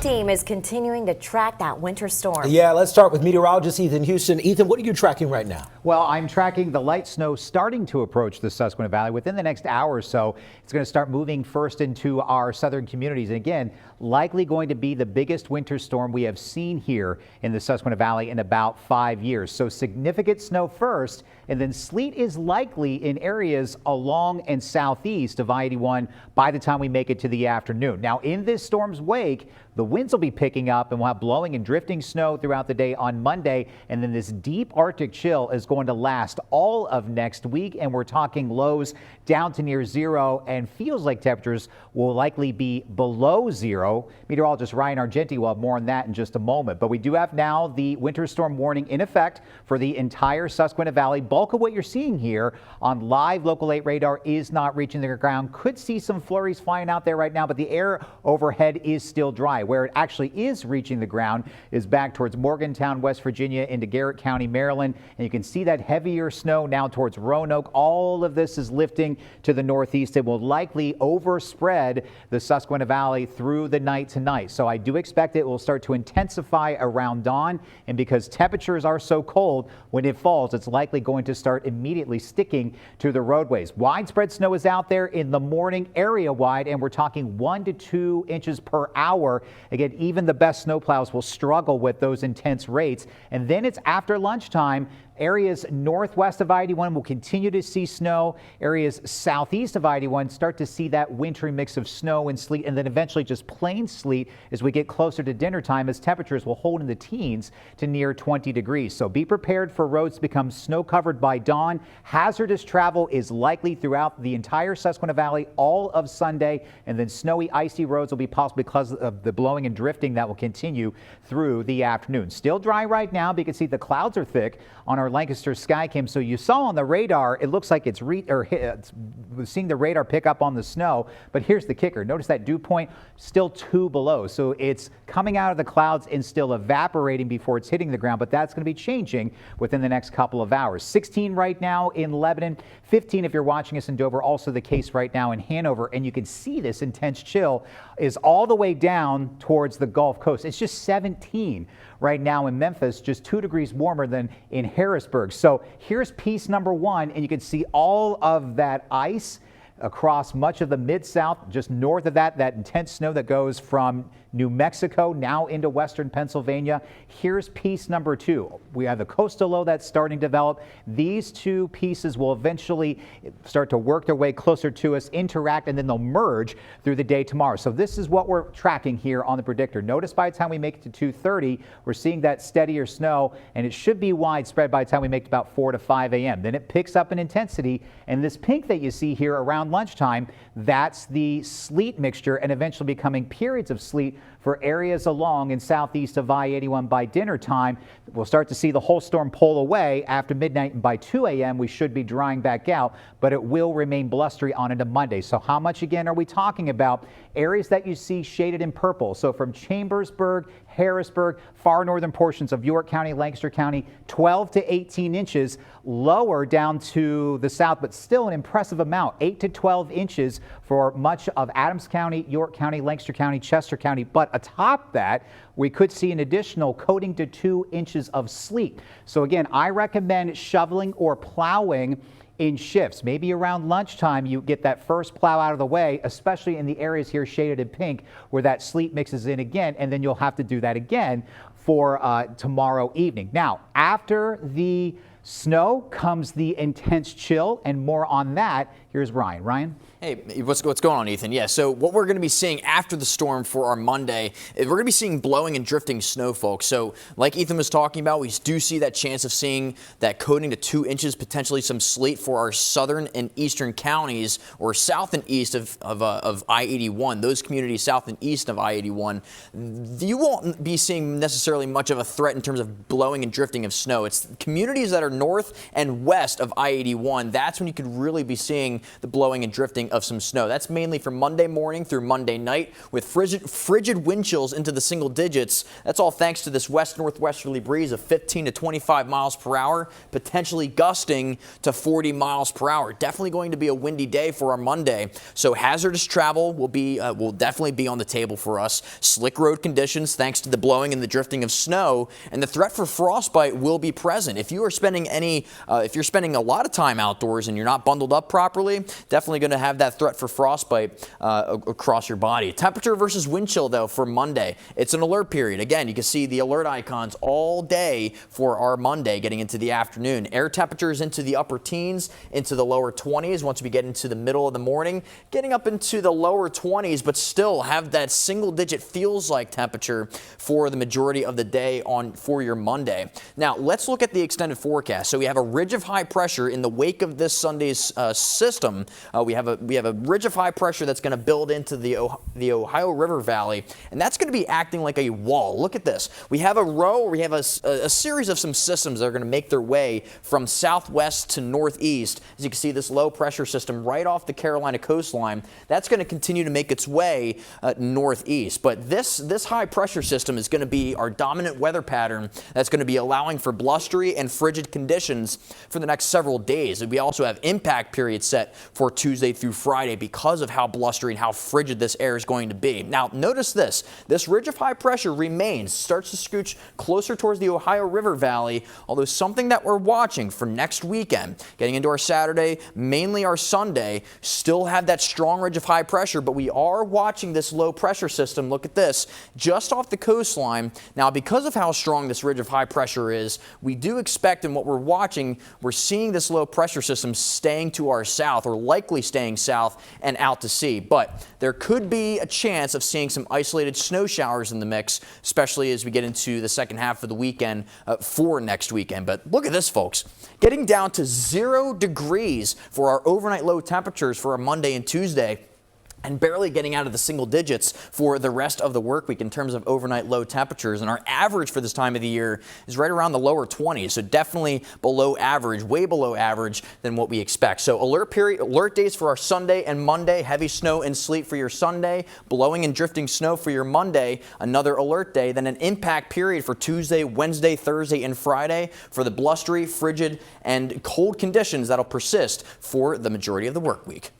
Team is continuing to track that winter storm. Yeah, let's start with meteorologist Ethan Houston. Ethan, what are you tracking right now? Well, I'm tracking the light snow starting to approach the Susquehanna Valley. Within the next hour or so, it's going to start moving first into our southern communities. And again, likely going to be the biggest winter storm we have seen here in the Susquehanna Valley in about 5 years. So significant snow first, and then sleet is likely in areas along and southeast of I-81 by the time we make it to the afternoon. Now, in this storm's wake, the winds will be picking up and we'll have blowing and drifting snow throughout the day on Monday. And then this deep Arctic chill is going to last all of next week. And we're talking lows down to near zero, and feels like temperatures will likely be below zero. Meteorologist Ryan Argenti will have more on that in just a moment. But we do have now the winter storm warning in effect for the entire Susquehanna Valley. Bulk of what you're seeing here on live Local 8 radar is not reaching the ground. Could see some flurries flying out there right now, but the air overhead is still dry. Where it actually is reaching the ground is back towards Morgantown, West Virginia, into Garrett County, Maryland. And you can see that heavier snow now towards Roanoke. All of this is lifting to the northeast. It will likely overspread the Susquehanna Valley through the night tonight. So I do expect it will start to intensify around dawn. And because temperatures are so cold, when it falls, it's likely going to start immediately sticking to the roadways. Widespread snow is out there in the morning, area wide, and we're talking 1 to 2 inches per hour. Again, even the best snowplows will struggle with those intense rates. And then it's after lunchtime. Areas northwest of I-81 will continue to see snow. Areas southeast of I-81 start to see that wintry mix of snow and sleet, and then eventually just plain sleet as we get closer to dinner time, as temperatures will hold in the teens to near 20 degrees. So be prepared for roads to become snow covered by dawn. Hazardous travel is likely throughout the entire Susquehanna Valley all of Sunday, and then snowy, icy roads will be possible because of the blowing and drifting that will continue through the afternoon. Still dry right now, but you can see the clouds are thick on our Lancaster Skycam. So you saw on the radar, it looks like it's seeing the radar pick up on the snow. But here's the kicker. Notice that dew point still 2 below. So it's coming out of the clouds and still evaporating before it's hitting the ground. But that's going to be changing within the next couple of hours. 16 right now in Lebanon, 15 if you're watching us in Dover. Also the case right now in Hanover. And you can see this intense chill is all the way down towards the Gulf Coast. It's just 17 right now in Memphis, just 2 degrees warmer than in Harrisburg. So here's piece number 1, and you can see all of that ice across much of the Mid-South. Just north of that intense snow that goes from New Mexico now into western Pennsylvania. Here's piece number 2. We have the coastal low that's starting to develop. These two pieces will eventually start to work their way closer to us, interact, and then they'll merge through the day tomorrow. So this is what we're tracking here on the predictor. Notice by the time we make it to 2:30, we're seeing that steadier snow, and it should be widespread by the time we make it about 4 to 5 a.m. Then it picks up in intensity, and this pink that you see here around lunchtime, that's the sleet mixture, and eventually becoming periods of sleet for areas along and southeast of I-81 by dinner time. We'll start to see the whole storm pull away after midnight, and by 2 a.m. we should be drying back out, but it will remain blustery on into Monday. So how much again are we talking about? Areas that you see shaded in purple. So from Chambersburg, Harrisburg, far northern portions of York County, Lancaster County, 12 to 18 inches, lower down to the south, but still an impressive amount, 8 to 12 inches for much of Adams County, York County, Lancaster County, Chester County. But atop that, we could see an additional coating to 2 inches of sleet. So again, I recommend shoveling or plowing in shifts. Maybe around lunchtime you get that first plow out of the way, especially in the areas here shaded in pink where that sleet mixes in again, and then you'll have to do that again for tomorrow evening. Now, after the snow comes the intense chill, and more on that. Here's Ryan. Ryan? Hey, what's going on, Ethan? Yeah, so what we're going to be seeing after the storm for our Monday, we're going to be seeing blowing and drifting snow, folks. So like Ethan was talking about, we do see that chance of seeing that coating to 2 inches, potentially some sleet for our southern and eastern counties, or south and east of I-81. Those communities south and east of I-81, you won't be seeing necessarily much of a threat in terms of blowing and drifting of snow. It's communities that are north and west of I-81. That's when you could really be seeing seeing the blowing and drifting of some snow. That's mainly from Monday morning through Monday night with frigid wind chills into the single digits. That's all thanks to this west-northwesterly breeze of 15 to 25 miles per hour, potentially gusting to 40 miles per hour. Definitely going to be a windy day for our Monday. So hazardous travel will definitely be on the table for us. Slick road conditions thanks to the blowing and the drifting of snow, and the threat for frostbite will be present. If you are spending if you're spending a lot of time outdoors and you're not bundled up properly, definitely going to have that threat for frostbite across your body. Temperature versus wind chill though for Monday, it's an alert period. Again, you can see the alert icons all day for our Monday getting into the afternoon. Air temperatures into the upper teens, into the lower 20s once we get into the middle of the morning, getting up into the lower 20s, but still have that single digit feels like temperature for the majority of the day for your Monday. Now let's look at the extended forecast. So we have a ridge of high pressure in the wake of this Sunday's system. We have a ridge of high pressure that's going to build into the Ohio River Valley, and that's going to be acting like a wall. Look at this. We have a series of some systems that are going to make their way from southwest to northeast. As you can see, this low pressure system right off the Carolina coastline, that's going to continue to make its way northeast. But this high pressure system is going to be our dominant weather pattern that's going to be allowing for blustery and frigid conditions for the next several days. And we also have impact periods set for Tuesday through Friday because of how blustery and how frigid this air is going to be. Now, notice this. This ridge of high pressure starts to scooch closer towards the Ohio River Valley, although something that we're watching for next weekend, getting into our Saturday, mainly our Sunday, still have that strong ridge of high pressure, but we are watching this low pressure system. Look at this, just off the coastline. Now, because of how strong this ridge of high pressure is, we do expect, in what we're watching, we're seeing this low pressure system staying to our south, or likely staying south and out to sea. But there could be a chance of seeing some isolated snow showers in the mix, especially as we get into the second half of the weekend for next weekend. But look at this, folks. Getting down to 0 degrees for our overnight low temperatures for our Monday and Tuesday, and barely getting out of the single digits for the rest of the work week in terms of overnight low temperatures. And our average for this time of the year is right around the lower 20s, so definitely below average, way below average than what we expect. So alert days for our Sunday and Monday, heavy snow and sleet for your Sunday, blowing and drifting snow for your Monday, another alert day, then an impact period for Tuesday, Wednesday, Thursday, and Friday for the blustery, frigid, and cold conditions that'll persist for the majority of the work week.